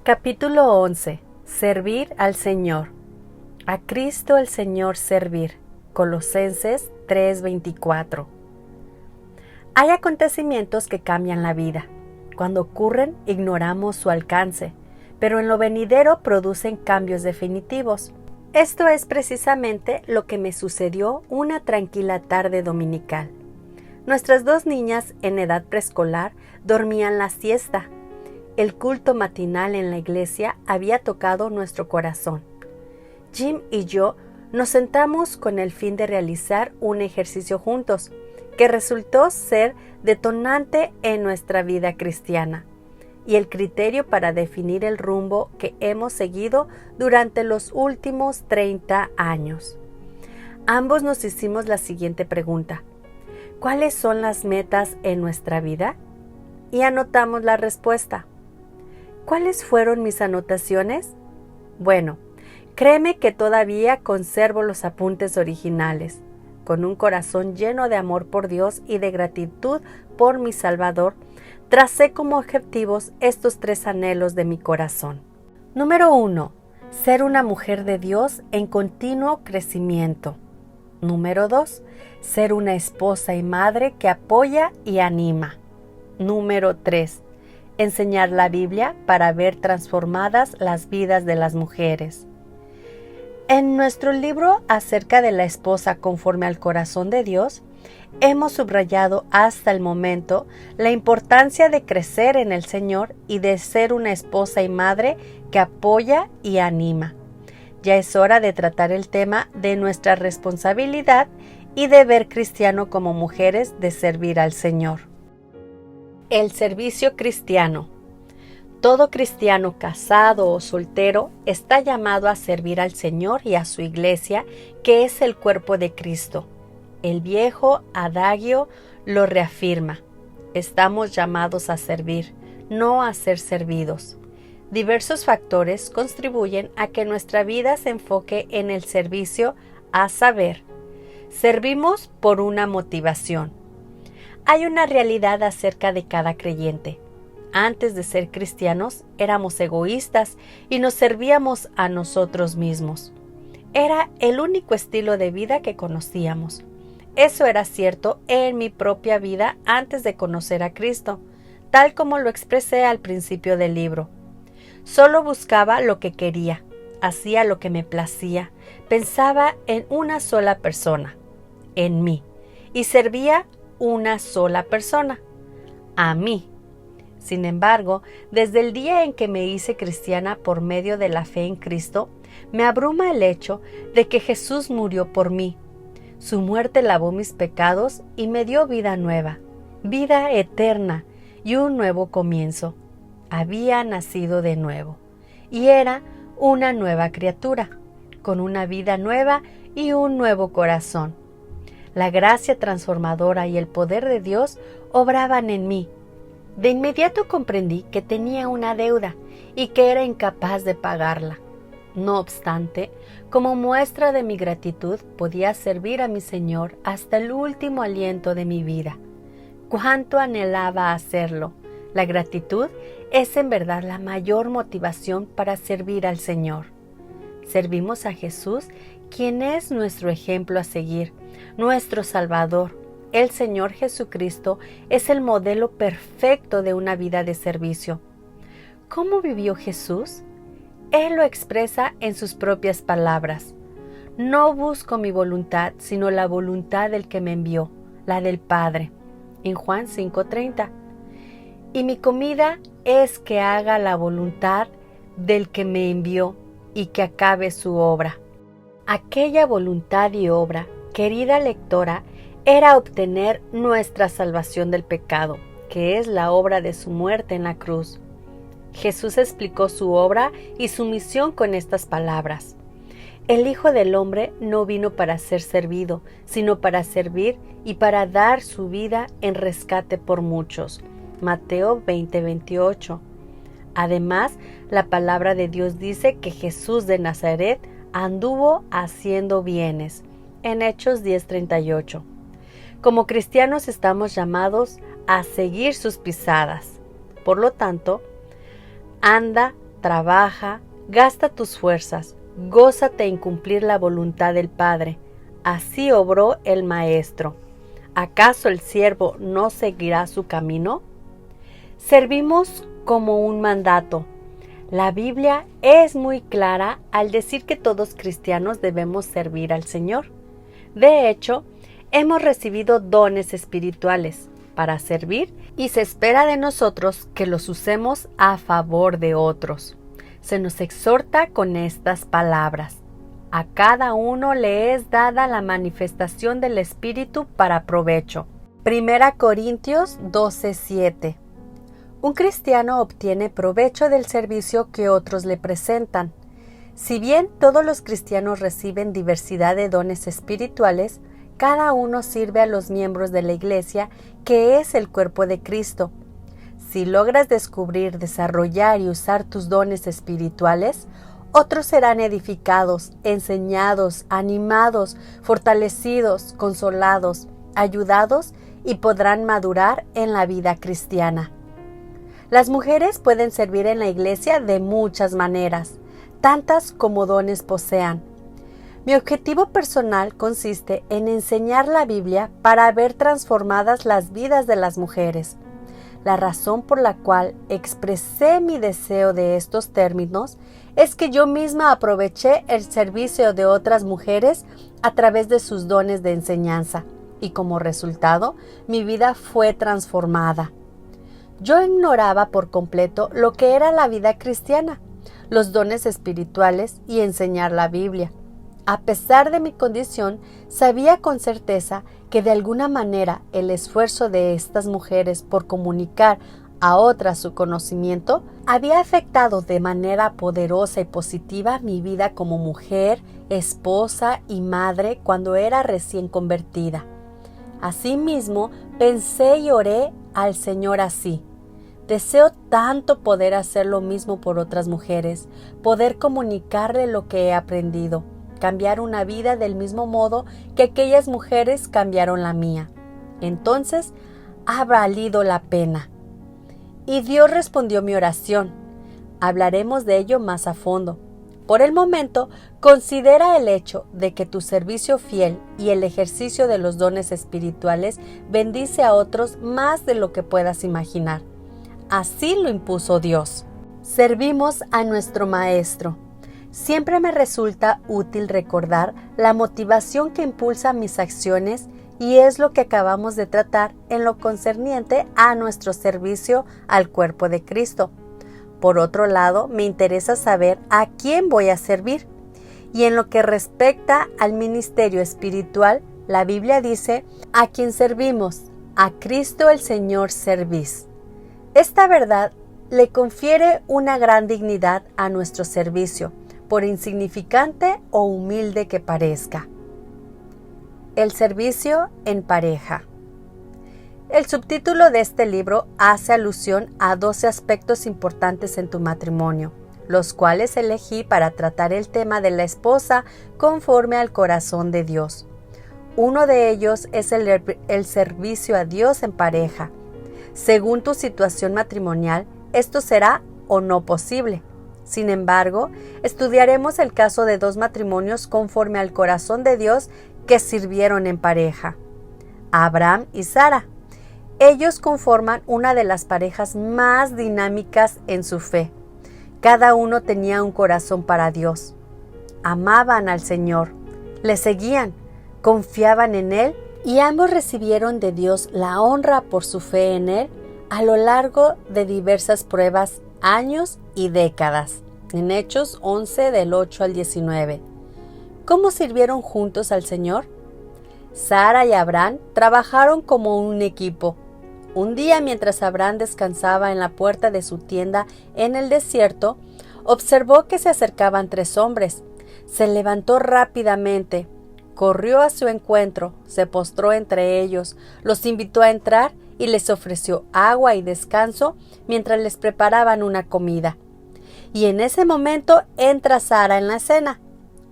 Capítulo 11. Servir al Señor. A Cristo el Señor servir. Colosenses 3:24. Hay acontecimientos que cambian la vida. Cuando ocurren, ignoramos su alcance, pero en lo venidero producen cambios definitivos. Esto es precisamente lo que me sucedió una tranquila tarde dominical. Nuestras dos niñas en edad preescolar dormían la siesta. El culto matinal en la iglesia había tocado nuestro corazón. Jim y yo nos sentamos con el fin de realizar un ejercicio juntos, que resultó ser detonante en nuestra vida cristiana y el criterio para definir el rumbo que hemos seguido durante los últimos 30 años. Ambos nos hicimos la siguiente pregunta: ¿cuáles son las metas en nuestra vida? Y anotamos la respuesta. ¿Cuáles fueron mis anotaciones? Bueno, créeme que todavía conservo los apuntes originales. Con un corazón lleno de amor por Dios y de gratitud por mi Salvador, tracé como objetivos estos 3 anhelos de mi corazón. Número 1. Ser una mujer de Dios en continuo crecimiento. Número 2. Ser una esposa y madre que apoya y anima. Número 3. Enseñar la Biblia para ver transformadas las vidas de las mujeres. En nuestro libro acerca de la esposa conforme al corazón de Dios, hemos subrayado hasta el momento la importancia de crecer en el Señor y de ser una esposa y madre que apoya y anima. Ya es hora de tratar el tema de nuestra responsabilidad y deber cristiano como mujeres de servir al Señor. El servicio cristiano. Todo cristiano casado o soltero está llamado a servir al Señor y a su iglesia, que es el cuerpo de Cristo. El viejo adagio lo reafirma. Estamos llamados a servir, no a ser servidos. Diversos factores contribuyen a que nuestra vida se enfoque en el servicio, a saber, servimos por una motivación. Hay una realidad acerca de cada creyente. Antes de ser cristianos, éramos egoístas y nos servíamos a nosotros mismos. Era el único estilo de vida que conocíamos. Eso era cierto en mi propia vida antes de conocer a Cristo, tal como lo expresé al principio del libro. Solo buscaba lo que quería, hacía lo que me placía, pensaba en una sola persona, en mí, y servía una sola persona, a mí. Sin embargo, desde el día en que me hice cristiana por medio de la fe en Cristo, me abruma el hecho de que Jesús murió por mí. Su muerte lavó mis pecados y me dio vida nueva, vida eterna y un nuevo comienzo. Había nacido de nuevo y era una nueva criatura, con una vida nueva y un nuevo corazón. La gracia transformadora y el poder de Dios obraban en mí. De inmediato comprendí que tenía una deuda y que era incapaz de pagarla. No obstante, como muestra de mi gratitud, podía servir a mi Señor hasta el último aliento de mi vida. ¡Cuánto anhelaba hacerlo! La gratitud es en verdad la mayor motivación para servir al Señor. Servimos a Jesús, quien es nuestro ejemplo a seguir, nuestro Salvador. El Señor Jesucristo es el modelo perfecto de una vida de servicio. ¿Cómo vivió Jesús? Él lo expresa en sus propias palabras. No busco mi voluntad, sino la voluntad del que me envió, la del Padre. En Juan 5:30. Y mi comida es que haga la voluntad del que me envió y que acabe su obra. Aquella voluntad y obra, querida lectora, era obtener nuestra salvación del pecado, que es la obra de su muerte en la cruz. Jesús explicó su obra y su misión con estas palabras: el Hijo del Hombre no vino para ser servido, sino para servir y para dar su vida en rescate por muchos. Mateo 20:28. Además, la palabra de Dios dice que Jesús de Nazaret anduvo haciendo bienes, en Hechos 10:38. Como cristianos estamos llamados a seguir sus pisadas. Por lo tanto, anda trabaja, gasta tus fuerzas, gózate en cumplir la voluntad del Padre. Así obró el Maestro. ¿Acaso el siervo no seguirá su camino? Servimos como un mandato. La Biblia es muy clara al decir que todos cristianos debemos servir al Señor. De hecho, hemos recibido dones espirituales para servir y se espera de nosotros que los usemos a favor de otros. Se nos exhorta con estas palabras: a cada uno le es dada la manifestación del Espíritu para provecho. 1 Corintios 12:7. Un cristiano obtiene provecho del servicio que otros le presentan. Si bien todos los cristianos reciben diversidad de dones espirituales, cada uno sirve a los miembros de la Iglesia, que es el cuerpo de Cristo. Si logras descubrir, desarrollar y usar tus dones espirituales, otros serán edificados, enseñados, animados, fortalecidos, consolados, ayudados y podrán madurar en la vida cristiana. Las mujeres pueden servir en la Iglesia de muchas maneras, tantas como dones posean. Mi objetivo personal consiste en enseñar la Biblia para ver transformadas las vidas de las mujeres. La razón por la cual expresé mi deseo de estos términos es que yo misma aproveché el servicio de otras mujeres a través de sus dones de enseñanza y como resultado mi vida fue transformada. Yo ignoraba por completo lo que era la vida cristiana, los dones espirituales y enseñar la Biblia. A pesar de mi condición, sabía con certeza que de alguna manera el esfuerzo de estas mujeres por comunicar a otras su conocimiento había afectado de manera poderosa y positiva mi vida como mujer, esposa y madre cuando era recién convertida. Asimismo, pensé y oré al Señor así: deseo tanto poder hacer lo mismo por otras mujeres, poder comunicarle lo que he aprendido, cambiar una vida del mismo modo que aquellas mujeres cambiaron la mía. Entonces, ha valido la pena. Y Dios respondió mi oración. Hablaremos de ello más a fondo. Por el momento, considera el hecho de que tu servicio fiel y el ejercicio de los dones espirituales bendice a otros más de lo que puedas imaginar. Así lo impuso Dios. Servimos a nuestro Maestro. Siempre me resulta útil recordar la motivación que impulsa mis acciones y es lo que acabamos de tratar en lo concerniente a nuestro servicio al cuerpo de Cristo. Por otro lado, me interesa saber a quién voy a servir. Y en lo que respecta al ministerio espiritual, la Biblia dice: a quien servimos, a Cristo el Señor servís. Esta verdad le confiere una gran dignidad a nuestro servicio, por insignificante o humilde que parezca. El servicio en pareja. El subtítulo de este libro hace alusión a 12 aspectos importantes en tu matrimonio, los cuales elegí para tratar el tema de la esposa conforme al corazón de Dios. Uno de ellos es el servicio a Dios en pareja. Según tu situación matrimonial, esto será o no posible. Sin embargo, estudiaremos el caso de 2 matrimonios conforme al corazón de Dios que sirvieron en pareja: Abraham y Sara. Ellos conforman una de las parejas más dinámicas en su fe. Cada uno tenía un corazón para Dios. Amaban al Señor, le seguían, confiaban en Él y ambos recibieron de Dios la honra por su fe en Él a lo largo de diversas pruebas, años y décadas. En Hechos 11 del 8 al 19. ¿Cómo sirvieron juntos al Señor? Sara y Abraham trabajaron como un equipo. Un día, mientras Abraham descansaba en la puerta de su tienda en el desierto, observó que se acercaban 3 hombres. Se levantó rápidamente, corrió a su encuentro, se postró entre ellos, los invitó a entrar y les ofreció agua y descanso mientras les preparaban una comida. Y en ese momento entra Sara en la escena.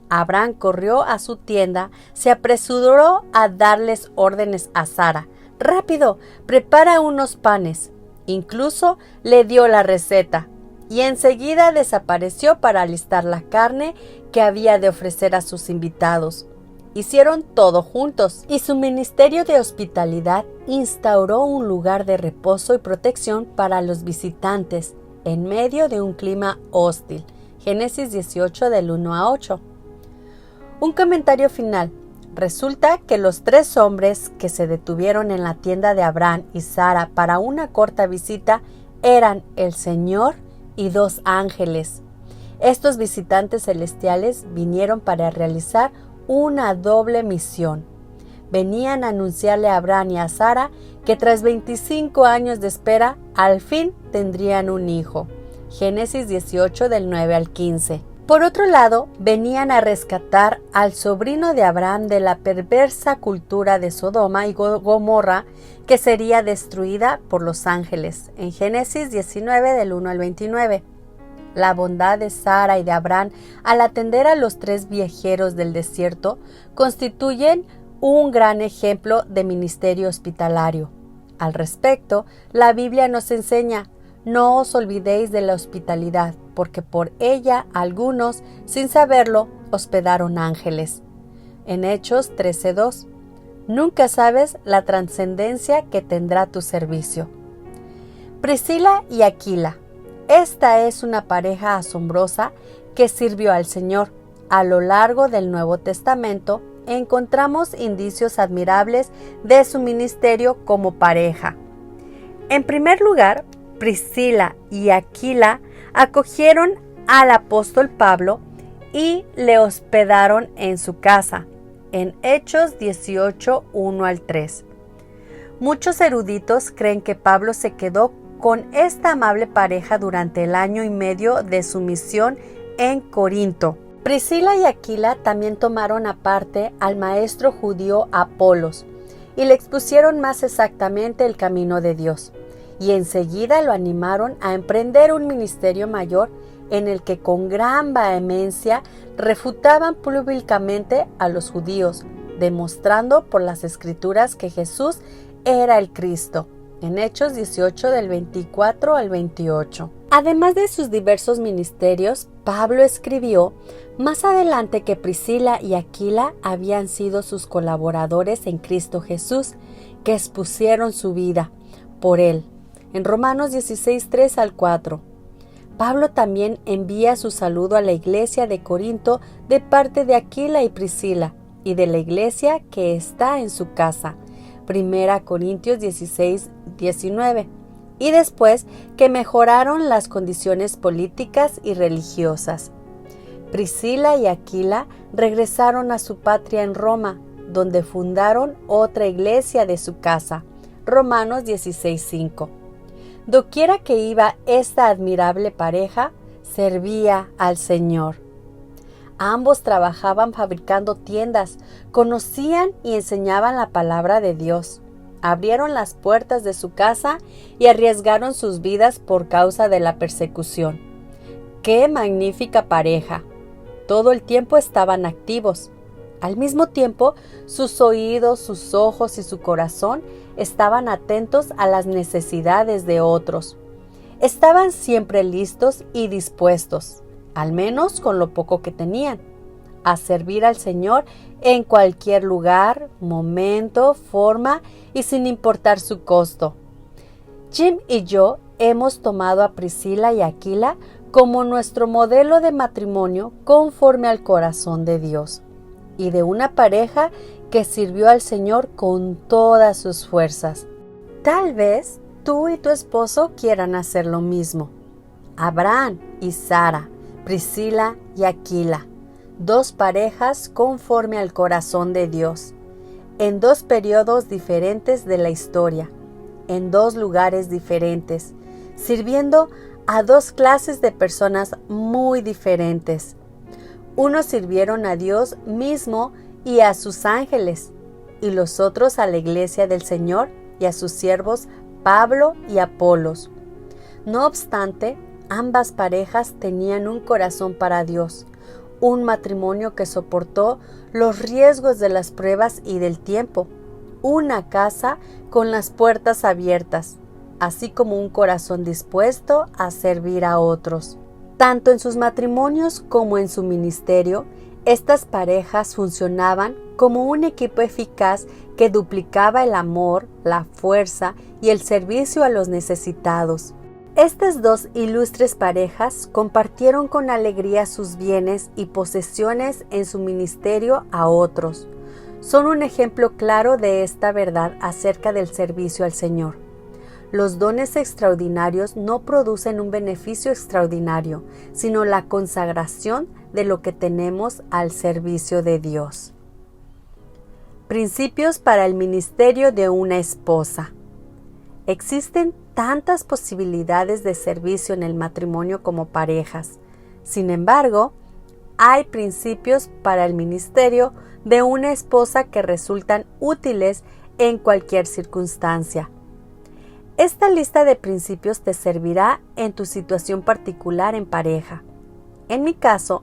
Abraham corrió a su tienda, se apresuró a darles órdenes a Sara. ¡Rápido! Prepara unos panes. Incluso le dio la receta. y enseguida desapareció para alistar la carne que había de ofrecer a sus invitados. Hicieron todo juntos, y su ministerio de hospitalidad instauró un lugar de reposo y protección para los visitantes en medio de un clima hostil. Génesis 18 del 1 a 8. Un comentario final. Resulta que los 3 hombres que se detuvieron en la tienda de Abraham y Sara para una corta visita eran el Señor y 2 ángeles. Estos visitantes celestiales vinieron para realizar una doble misión. Venían a anunciarle a Abraham y a Sara que tras 25 años de espera, al fin tendrían un hijo. Génesis 18 del 9 al 15. Por otro lado, venían a rescatar al sobrino de Abraham de la perversa cultura de Sodoma y Gomorra, que sería destruida por los ángeles, en Génesis 19 del 1 al 29. La bondad de Sara y de Abraham al atender a los 3 viajeros del desierto constituyen un gran ejemplo de ministerio hospitalario. Al respecto, la Biblia nos enseña: no os olvidéis de la hospitalidad, porque por ella algunos, sin saberlo, hospedaron ángeles. En Hechos 13:2. Nunca sabes la trascendencia que tendrá tu servicio. Priscila y Aquila. Esta es una pareja asombrosa que sirvió al Señor. A lo largo del Nuevo Testamento encontramos indicios admirables de su ministerio como pareja. En primer lugar, Priscila y Aquila acogieron al apóstol Pablo y le hospedaron en su casa, en Hechos 18, 1 al 3. Muchos eruditos creen que Pablo se quedó con esta amable pareja durante el año y medio de su misión en Corinto. Priscila y Aquila también tomaron aparte al maestro judío Apolos y le expusieron más exactamente el camino de Dios, y enseguida lo animaron a emprender un ministerio mayor en el que con gran vehemencia refutaban públicamente a los judíos, demostrando por las Escrituras que Jesús era el Cristo, en Hechos 18 del 24 al 28. Además de sus diversos ministerios, Pablo escribió más adelante que Priscila y Aquila habían sido sus colaboradores en Cristo Jesús, que expusieron su vida por él, en Romanos 16, 3 al 4. Pablo también envía su saludo a la iglesia de Corinto de parte de Aquila y Priscila, y de la iglesia que está en su casa, 1 Corintios 16, 19, y después que mejoraron las condiciones políticas y religiosas. Priscila y Aquila regresaron a su patria en Roma, donde fundaron otra iglesia de su casa, Romanos 16, 5. Doquiera que iba esta admirable pareja, servía al Señor. Ambos trabajaban fabricando tiendas, conocían y enseñaban la palabra de Dios. Abrieron las puertas de su casa y arriesgaron sus vidas por causa de la persecución. ¡Qué magnífica pareja! Todo el tiempo estaban activos. Al mismo tiempo, sus oídos, sus ojos y su corazón estaban atentos a las necesidades de otros. Estaban siempre listos y dispuestos, al menos con lo poco que tenían, a servir al Señor en cualquier lugar, momento, forma y sin importar su costo. Jim y yo hemos tomado a Priscila y Aquila como nuestro modelo de matrimonio conforme al corazón de Dios, y de una pareja que sirvió al Señor con todas sus fuerzas. Tal vez tú y tu esposo quieran hacer lo mismo. Abraham y Sara, Priscila y Aquila, 2 parejas conforme al corazón de Dios, en 2 periodos diferentes de la historia, en 2 lugares diferentes, sirviendo a 2 clases de personas muy diferentes. Unos sirvieron a Dios mismo y a sus ángeles, y los otros a la iglesia del Señor y a sus siervos Pablo y Apolos. No obstante, ambas parejas tenían un corazón para Dios, un matrimonio que soportó los riesgos de las pruebas y del tiempo, una casa con las puertas abiertas. así como un corazón dispuesto a servir a otros. Tanto en sus matrimonios como en su ministerio, estas parejas funcionaban como un equipo eficaz que duplicaba el amor, la fuerza y el servicio a los necesitados. Estas dos ilustres parejas compartieron con alegría sus bienes y posesiones en su ministerio a otros. Son un ejemplo claro de esta verdad acerca del servicio al Señor. Los dones extraordinarios no producen un beneficio extraordinario, sino la consagración de lo que tenemos al servicio de Dios. Principios para el ministerio de una esposa. Existen tantas posibilidades de servicio en el matrimonio como parejas. Sin embargo, hay principios para el ministerio de una esposa que resultan útiles en cualquier circunstancia. Esta lista de principios te servirá en tu situación particular en pareja. En mi caso,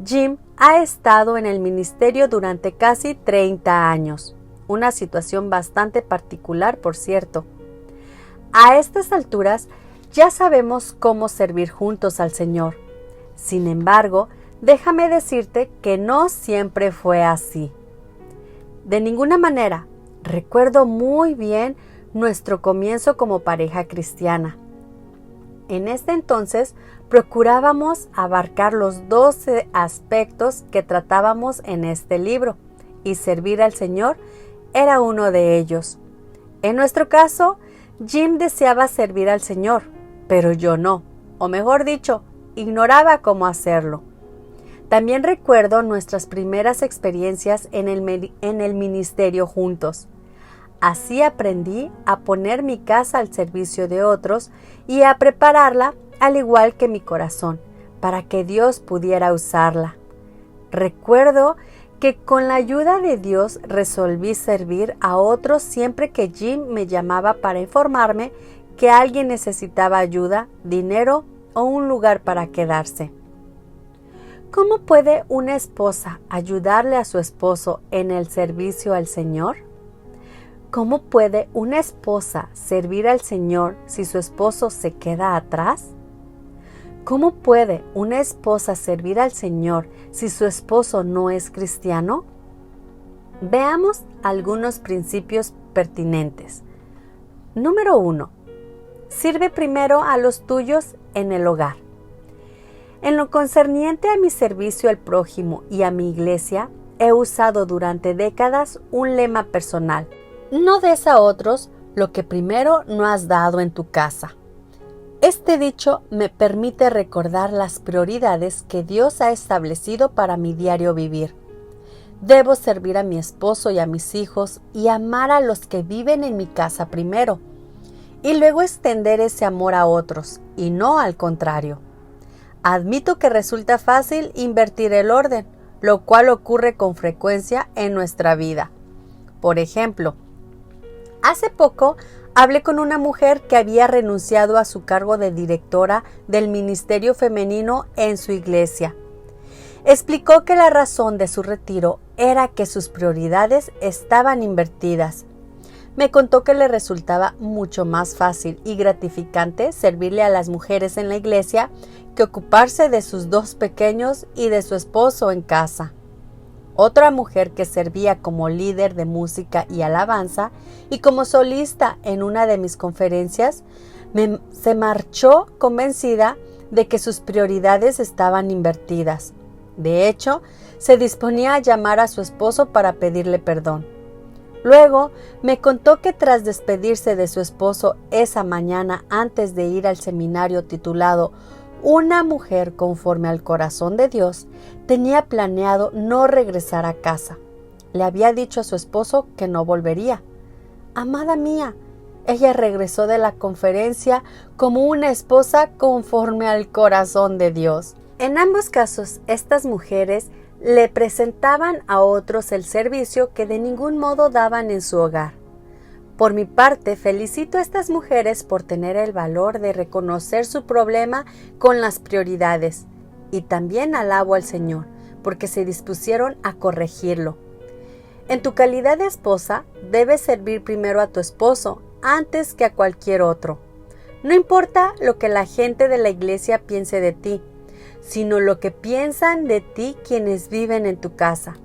Jim ha estado en el ministerio durante casi 30 años, una situación bastante particular, por cierto. A estas alturas ya sabemos cómo servir juntos al Señor. Sin embargo, déjame decirte que no siempre fue así. De ninguna manera. Recuerdo muy bien nuestro comienzo como pareja cristiana. En este entonces procurábamos abarcar los 12 aspectos que tratábamos en este libro, y servir al Señor era uno de ellos. En nuestro caso, Jim deseaba servir al Señor, pero yo no, o mejor dicho, ignoraba cómo hacerlo. También recuerdo nuestras primeras experiencias en el ministerio juntos. Así aprendí a poner mi casa al servicio de otros y a prepararla, al igual que mi corazón, para que Dios pudiera usarla. Recuerdo que con la ayuda de Dios resolví servir a otros siempre que Jim me llamaba para informarme que alguien necesitaba ayuda, dinero o un lugar para quedarse. ¿Cómo puede una esposa ayudarle a su esposo en el servicio al Señor? ¿Cómo puede una esposa servir al Señor si su esposo se queda atrás? ¿Cómo puede una esposa servir al Señor si su esposo no es cristiano? Veamos algunos principios pertinentes. Número 1. Sirve primero a los tuyos en el hogar. En lo concerniente a mi servicio al prójimo y a mi iglesia, he usado durante décadas un lema personal: no des a otros lo que primero no has dado en tu casa. Este dicho me permite recordar las prioridades que Dios ha establecido para mi diario vivir. Debo servir a mi esposo y a mis hijos y amar a los que viven en mi casa primero, y luego extender ese amor a otros, y no al contrario. Admito que resulta fácil invertir el orden, lo cual ocurre con frecuencia en nuestra vida. Por ejemplo, hace poco hablé con una mujer que había renunciado a su cargo de directora del ministerio femenino en su iglesia. Explicó que la razón de su retiro era que sus prioridades estaban invertidas. Me contó que le resultaba mucho más fácil y gratificante servirle a las mujeres en la iglesia que ocuparse de sus 2 pequeños y de su esposo en casa. Otra mujer que servía como líder de música y alabanza y como solista en una de mis conferencias, se marchó convencida de que sus prioridades estaban invertidas. De hecho, se disponía a llamar a su esposo para pedirle perdón. Luego me contó que tras despedirse de su esposo esa mañana antes de ir al seminario titulado Una mujer conforme al corazón de Dios, tenía planeado no regresar a casa. Le había dicho a su esposo que no volvería. Amada mía, ella regresó de la conferencia como una esposa conforme al corazón de Dios. En ambos casos, estas mujeres le presentaban a otros el servicio que de ningún modo daban en su hogar. Por mi parte, felicito a estas mujeres por tener el valor de reconocer su problema con las prioridades, y también alabo al Señor, porque se dispusieron a corregirlo. En tu calidad de esposa, debes servir primero a tu esposo antes que a cualquier otro. No importa lo que la gente de la iglesia piense de ti, sino lo que piensan de ti quienes viven en tu casa.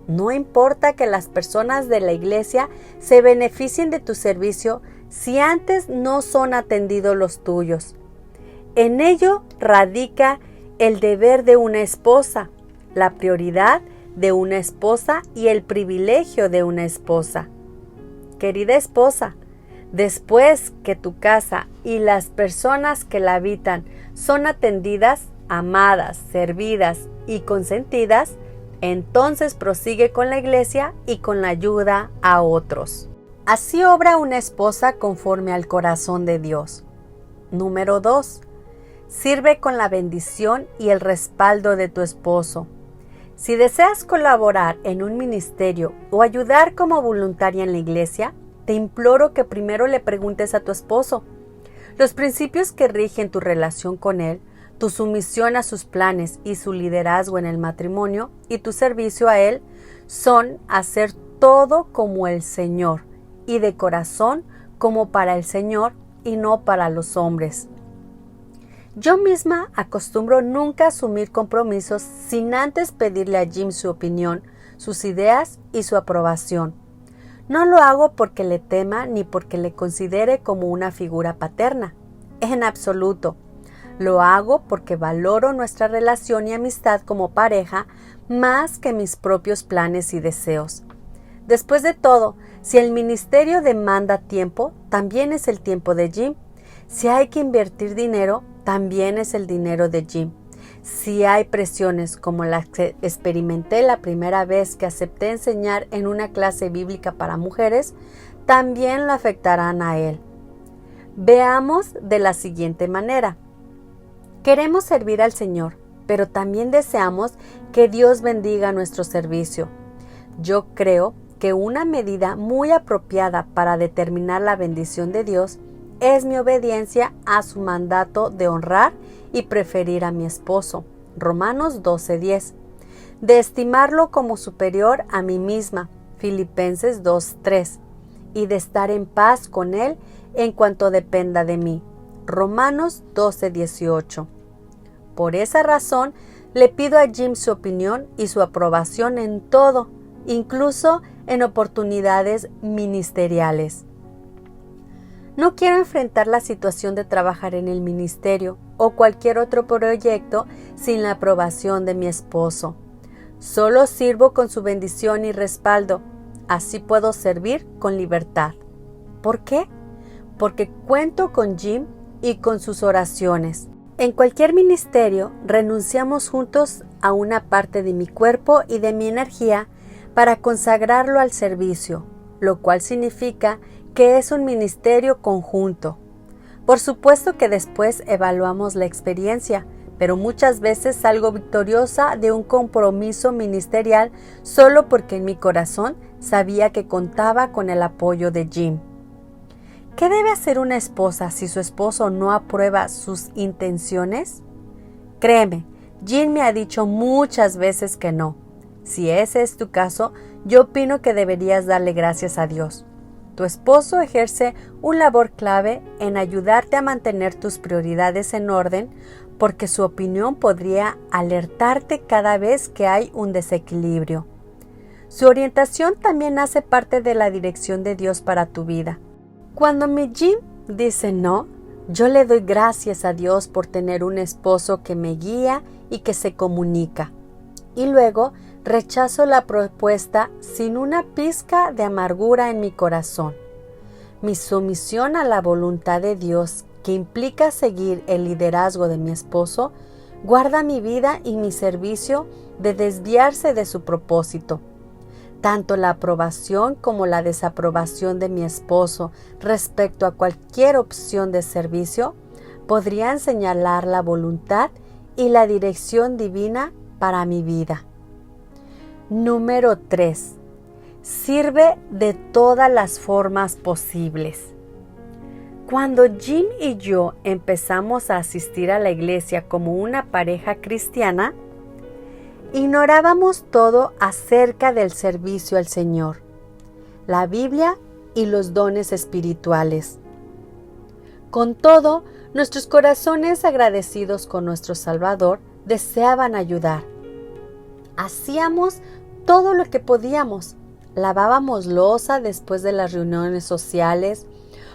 No importa que las personas de la iglesia se beneficien de tu servicio si antes no son atendidos los tuyos. En ello radica el deber de una esposa, la prioridad de una esposa y el privilegio de una esposa. Querida esposa, después que tu casa y las personas que la habitan son atendidas, amadas, servidas y consentidas, entonces prosigue con la iglesia y con la ayuda a otros. Así obra una esposa conforme al corazón de Dios. Número 2. Sirve con la bendición y el respaldo de tu esposo. Si deseas colaborar en un ministerio o ayudar como voluntaria en la iglesia, te imploro que primero le preguntes a tu esposo los principios que rigen tu relación con él, tu sumisión a sus planes y su liderazgo en el matrimonio y tu servicio a él son hacer todo como el Señor y de corazón como para el Señor y no para los hombres. Yo misma acostumbro nunca asumir compromisos sin antes pedirle a Jim su opinión, sus ideas y su aprobación. No lo hago porque le tema ni porque le considere como una figura paterna. En absoluto. Lo hago porque valoro nuestra relación y amistad como pareja más que mis propios planes y deseos. Después de todo, si el ministerio demanda tiempo, también es el tiempo de Jim. Si hay que invertir dinero, también es el dinero de Jim. Si hay presiones como las que experimenté la primera vez que acepté enseñar en una clase bíblica para mujeres, también lo afectarán a él. Veamos de la siguiente manera. Queremos servir al Señor, pero también deseamos que Dios bendiga nuestro servicio. Yo creo que una medida muy apropiada para determinar la bendición de Dios es mi obediencia a su mandato de honrar y preferir a mi esposo, Romanos 12:10, de estimarlo como superior a mí misma, Filipenses 2:3, y de estar en paz con él en cuanto dependa de mí, Romanos 12:18. Por esa razón, le pido a Jim su opinión y su aprobación en todo, incluso en oportunidades ministeriales. No quiero enfrentar la situación de trabajar en el ministerio o cualquier otro proyecto sin la aprobación de mi esposo. Solo sirvo con su bendición y respaldo. Así puedo servir con libertad. ¿Por qué? Porque cuento con Jim y con sus oraciones. En cualquier ministerio, renunciamos juntos a una parte de mi cuerpo y de mi energía para consagrarlo al servicio, lo cual significa que es un ministerio conjunto. Por supuesto que después evaluamos la experiencia, pero muchas veces salgo victoriosa de un compromiso ministerial solo porque en mi corazón sabía que contaba con el apoyo de Jim. ¿Qué debe hacer una esposa si su esposo no aprueba sus intenciones? Créeme, Jim me ha dicho muchas veces que no. Si ese es tu caso, yo opino que deberías darle gracias a Dios. Tu esposo ejerce un labor clave en ayudarte a mantener tus prioridades en orden, porque su opinión podría alertarte cada vez que hay un desequilibrio. Su orientación también hace parte de la dirección de Dios para tu vida. Cuando mi Jim dice no, yo le doy gracias a Dios por tener un esposo que me guía y que se comunica. Y luego rechazo la propuesta sin una pizca de amargura en mi corazón. Mi sumisión a la voluntad de Dios, que implica seguir el liderazgo de mi esposo, guarda mi vida y mi servicio de desviarse de su propósito. Tanto la aprobación como la desaprobación de mi esposo respecto a cualquier opción de servicio podrían señalar la voluntad y la dirección divina para mi vida. Número 3. Sirve de todas las formas posibles. Cuando Jim y yo empezamos a asistir a la iglesia como una pareja cristiana, ignorábamos todo acerca del servicio al Señor, la Biblia y los dones espirituales. Con todo, nuestros corazones agradecidos con nuestro Salvador deseaban ayudar. Hacíamos todo lo que podíamos. Lavábamos loza después de las reuniones sociales,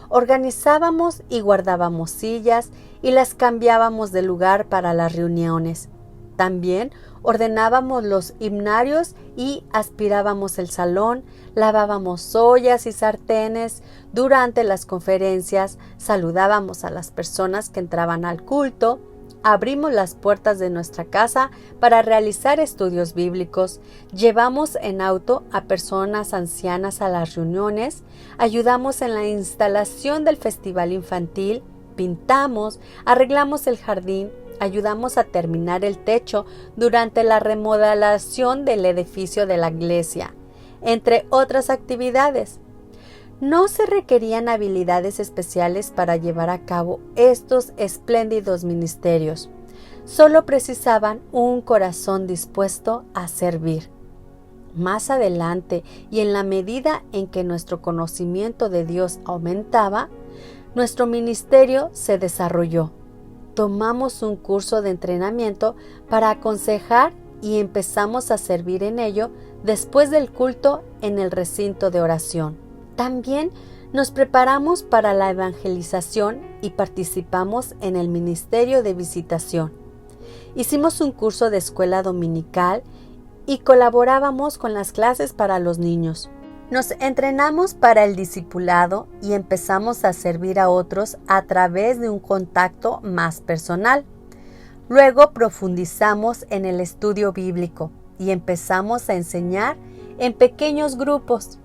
organizábamos y guardábamos sillas y las cambiábamos de lugar para las reuniones. También ordenábamos los himnarios y aspirábamos el salón, lavábamos ollas y sartenes. Durante las conferencias saludábamos a las personas que entraban al culto, abrimos las puertas de nuestra casa para realizar estudios bíblicos, llevamos en auto a personas ancianas a las reuniones, ayudamos en la instalación del festival infantil, pintamos, arreglamos el jardín, ayudamos a terminar el techo durante la remodelación del edificio de la iglesia, entre otras actividades. No se requerían habilidades especiales para llevar a cabo estos espléndidos ministerios. Solo precisaban un corazón dispuesto a servir. Más adelante, y en la medida en que nuestro conocimiento de Dios aumentaba, nuestro ministerio se desarrolló. Tomamos un curso de entrenamiento para aconsejar y empezamos a servir en ello después del culto en el recinto de oración. También nos preparamos para la evangelización y participamos en el ministerio de visitación. Hicimos un curso de escuela dominical y colaborábamos con las clases para los niños. Nos entrenamos para el discipulado y empezamos a servir a otros a través de un contacto más personal. Luego profundizamos en el estudio bíblico y empezamos a enseñar en pequeños grupos.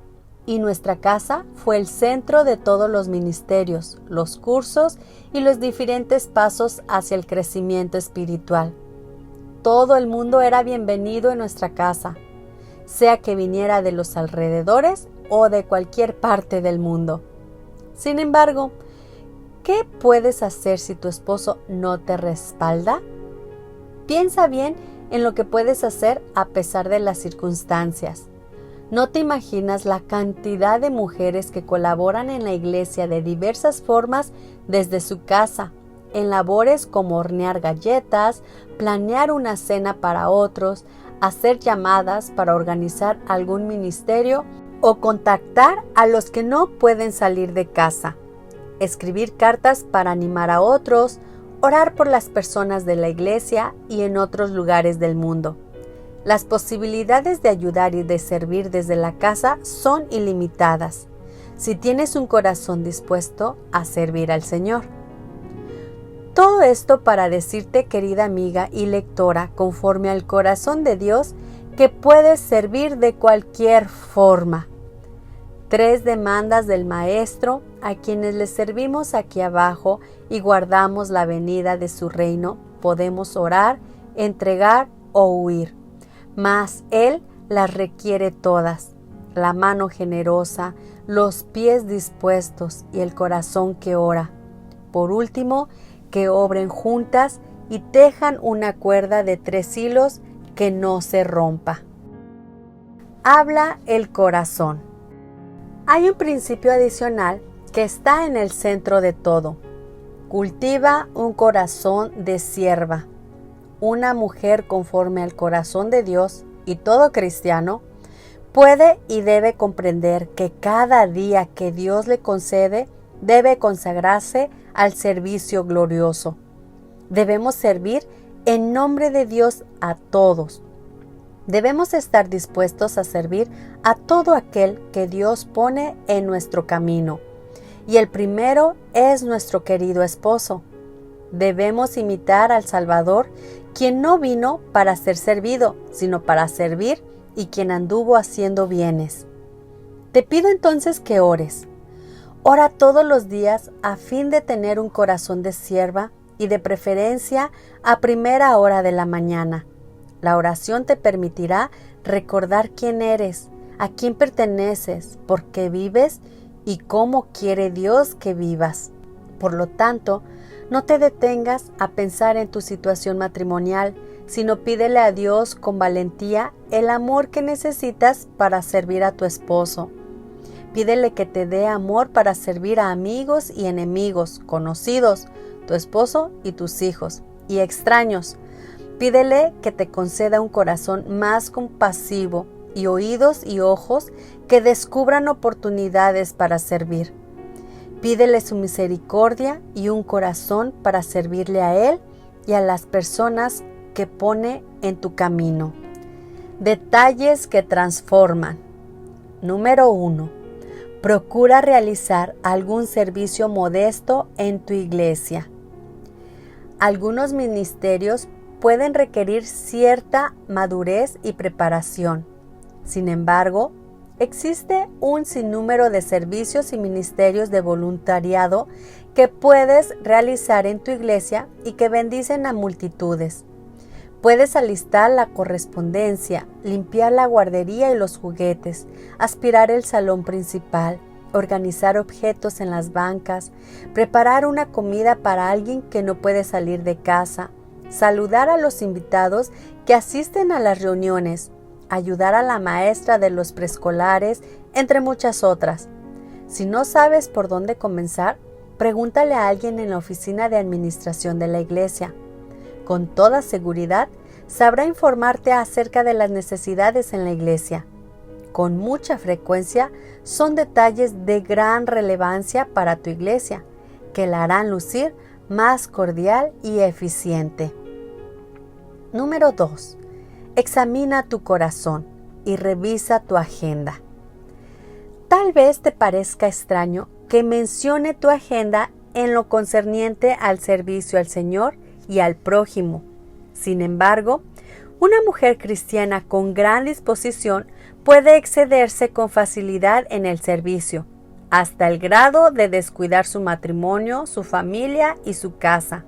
Y nuestra casa fue el centro de todos los ministerios, los cursos y los diferentes pasos hacia el crecimiento espiritual. Todo el mundo era bienvenido en nuestra casa, sea que viniera de los alrededores o de cualquier parte del mundo. Sin embargo, ¿qué puedes hacer si tu esposo no te respalda? Piensa bien en lo que puedes hacer a pesar de las circunstancias. No te imaginas la cantidad de mujeres que colaboran en la iglesia de diversas formas desde su casa, en labores como hornear galletas, planear una cena para otros, hacer llamadas para organizar algún ministerio o contactar a los que no pueden salir de casa, escribir cartas para animar a otros, orar por las personas de la iglesia y en otros lugares del mundo. Las posibilidades de ayudar y de servir desde la casa son ilimitadas, si tienes un corazón dispuesto a servir al Señor. Todo esto para decirte, querida amiga y lectora, conforme al corazón de Dios, que puedes servir de cualquier forma. 3 demandas del Maestro a quienes le servimos aquí abajo y guardamos la venida de su reino. Podemos orar, entregar o huir. Mas Él las requiere todas: la mano generosa, los pies dispuestos y el corazón que ora. Por último, que obren juntas y tejan una cuerda de 3 hilos que no se rompa. Habla el corazón. Hay un principio adicional que está en el centro de todo. Cultiva un corazón de sierva. Una mujer conforme al corazón de Dios, y todo cristiano puede y debe comprender que cada día que Dios le concede debe consagrarse al servicio glorioso. Debemos servir en nombre de Dios a todos. Debemos estar dispuestos a servir a todo aquel que Dios pone en nuestro camino. Y el primero es nuestro querido esposo. Debemos imitar al Salvador, quien no vino para ser servido, sino para servir, y quien anduvo haciendo bienes. Te pido entonces que ores. Ora todos los días a fin de tener un corazón de sierva y de preferencia a primera hora de la mañana. La oración te permitirá recordar quién eres, a quién perteneces, por qué vives y cómo quiere Dios que vivas. Por lo tanto, no te detengas a pensar en tu situación matrimonial, sino pídele a Dios con valentía el amor que necesitas para servir a tu esposo. Pídele que te dé amor para servir a amigos y enemigos, conocidos, tu esposo y tus hijos, y extraños. Pídele que te conceda un corazón más compasivo y oídos y ojos que descubran oportunidades para servir. Pídele su misericordia y un corazón para servirle a Él y a las personas que pone en tu camino. Detalles que transforman. Número 1. Procura realizar algún servicio modesto en tu iglesia. Algunos ministerios pueden requerir cierta madurez y preparación. Sin embargo, existe un sinnúmero de servicios y ministerios de voluntariado que puedes realizar en tu iglesia y que bendicen a multitudes. Puedes alistar la correspondencia, limpiar la guardería y los juguetes, aspirar el salón principal, organizar objetos en las bancas, preparar una comida para alguien que no puede salir de casa, saludar a los invitados que asisten a las reuniones, ayudar a la maestra de los preescolares, entre muchas otras. Si no sabes por dónde comenzar, pregúntale a alguien en la oficina de administración de la iglesia. Con toda seguridad, sabrá informarte acerca de las necesidades en la iglesia. Con mucha frecuencia, son detalles de gran relevancia para tu iglesia, que la harán lucir más cordial y eficiente. Número 2. Examina tu corazón y revisa tu agenda. Tal vez te parezca extraño que mencione tu agenda en lo concerniente al servicio al Señor y al prójimo. Sin embargo, una mujer cristiana con gran disposición puede excederse con facilidad en el servicio, hasta el grado de descuidar su matrimonio, su familia y su casa.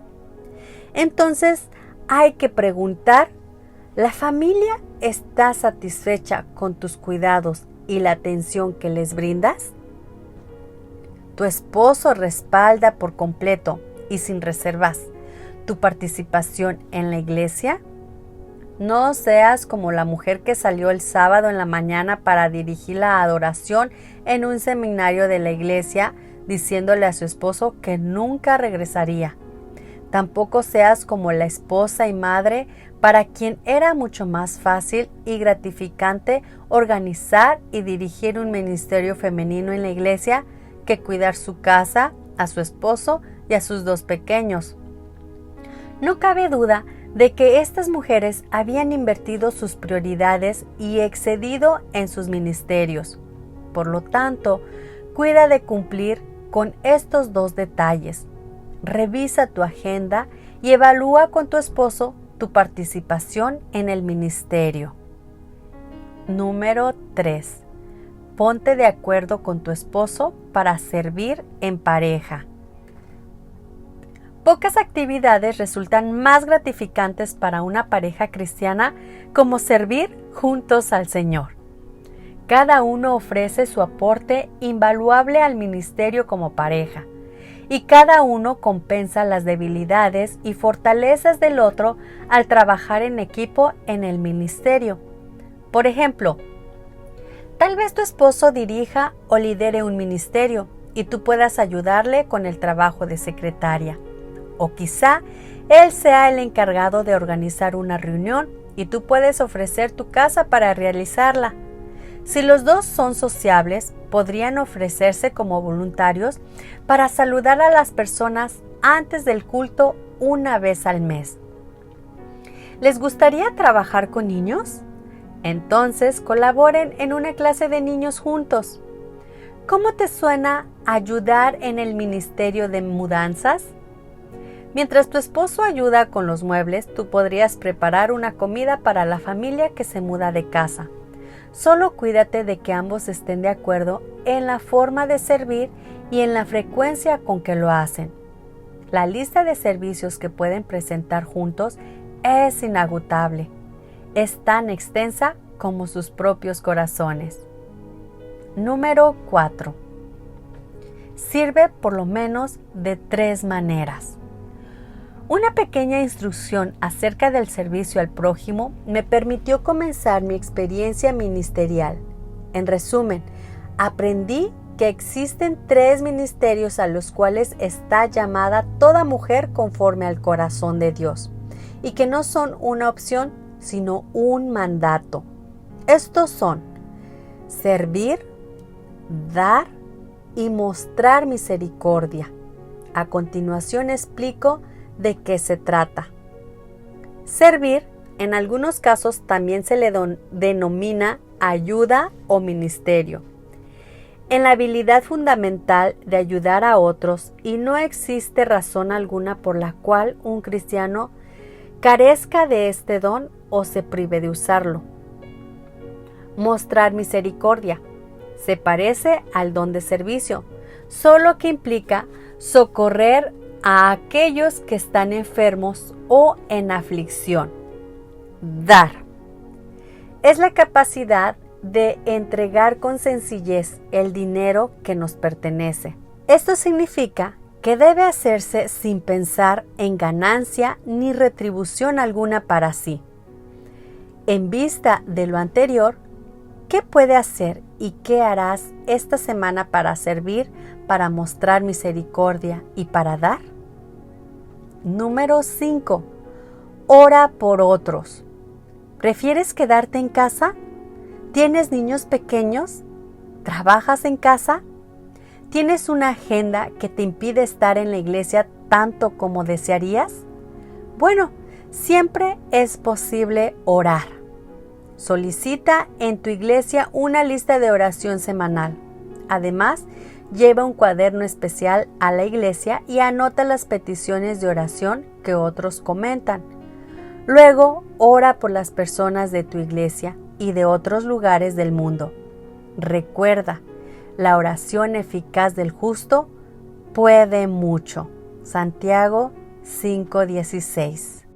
Entonces, hay que preguntar, ¿la familia está satisfecha con tus cuidados y la atención que les brindas? ¿Tu esposo respalda por completo y sin reservas tu participación en la iglesia? No seas como la mujer que salió el sábado en la mañana para dirigir la adoración en un seminario de la iglesia, diciéndole a su esposo que nunca regresaría. Tampoco seas como la esposa y madre para quien era mucho más fácil y gratificante organizar y dirigir un ministerio femenino en la iglesia que cuidar su casa, a su esposo y a sus 2 pequeños. No cabe duda de que estas mujeres habían invertido sus prioridades y excedido en sus ministerios. Por lo tanto, cuida de cumplir con estos 2 detalles. Revisa tu agenda y evalúa con tu esposo tu participación en el ministerio. Número 3. Ponte de acuerdo con tu esposo para servir en pareja. Pocas actividades resultan más gratificantes para una pareja cristiana como servir juntos al Señor. Cada uno ofrece su aporte invaluable al ministerio como pareja, y cada uno compensa las debilidades y fortalezas del otro al trabajar en equipo en el ministerio. Por ejemplo, tal vez tu esposo dirija o lidere un ministerio y tú puedas ayudarle con el trabajo de secretaria. O quizá él sea el encargado de organizar una reunión y tú puedes ofrecer tu casa para realizarla. Si los 2 son sociables, podrían ofrecerse como voluntarios para saludar a las personas antes del culto una vez al mes. ¿Les gustaría trabajar con niños? Entonces colaboren en una clase de niños juntos. ¿Cómo te suena ayudar en el ministerio de mudanzas? Mientras tu esposo ayuda con los muebles, tú podrías preparar una comida para la familia que se muda de casa. Solo cuídate de que ambos estén de acuerdo en la forma de servir y en la frecuencia con que lo hacen. La lista de servicios que pueden presentar juntos es inagotable. Es tan extensa como sus propios corazones. Número 4. Sirve por lo menos de 3 maneras. Una pequeña instrucción acerca del servicio al prójimo me permitió comenzar mi experiencia ministerial. En resumen, aprendí que existen 3 ministerios a los cuales está llamada toda mujer conforme al corazón de Dios, y que no son una opción, sino un mandato. Estos son servir, dar y mostrar misericordia. A continuación explico de qué se trata. Servir, en algunos casos también se le denomina ayuda o ministerio. En la habilidad fundamental de ayudar a otros, y no existe razón alguna por la cual un cristiano carezca de este don o se prive de usarlo. Mostrar misericordia se parece al don de servicio, solo que implica socorrer a aquellos que están enfermos o en aflicción. Dar es la capacidad de entregar con sencillez el dinero que nos pertenece. Esto significa que debe hacerse sin pensar en ganancia ni retribución alguna para sí. En vista de lo anterior, ¿qué puede hacer y qué harás esta semana para servir, para mostrar misericordia y para dar? Número 5. Ora por otros. ¿Prefieres quedarte en casa? ¿Tienes niños pequeños? ¿Trabajas en casa? ¿Tienes una agenda que te impide estar en la iglesia tanto como desearías? Bueno, siempre es posible orar. Solicita en tu iglesia una lista de oración semanal. Además, lleva un cuaderno especial a la iglesia y anota las peticiones de oración que otros comentan. Luego, ora por las personas de tu iglesia y de otros lugares del mundo. Recuerda, la oración eficaz del justo puede mucho. Santiago 5:16.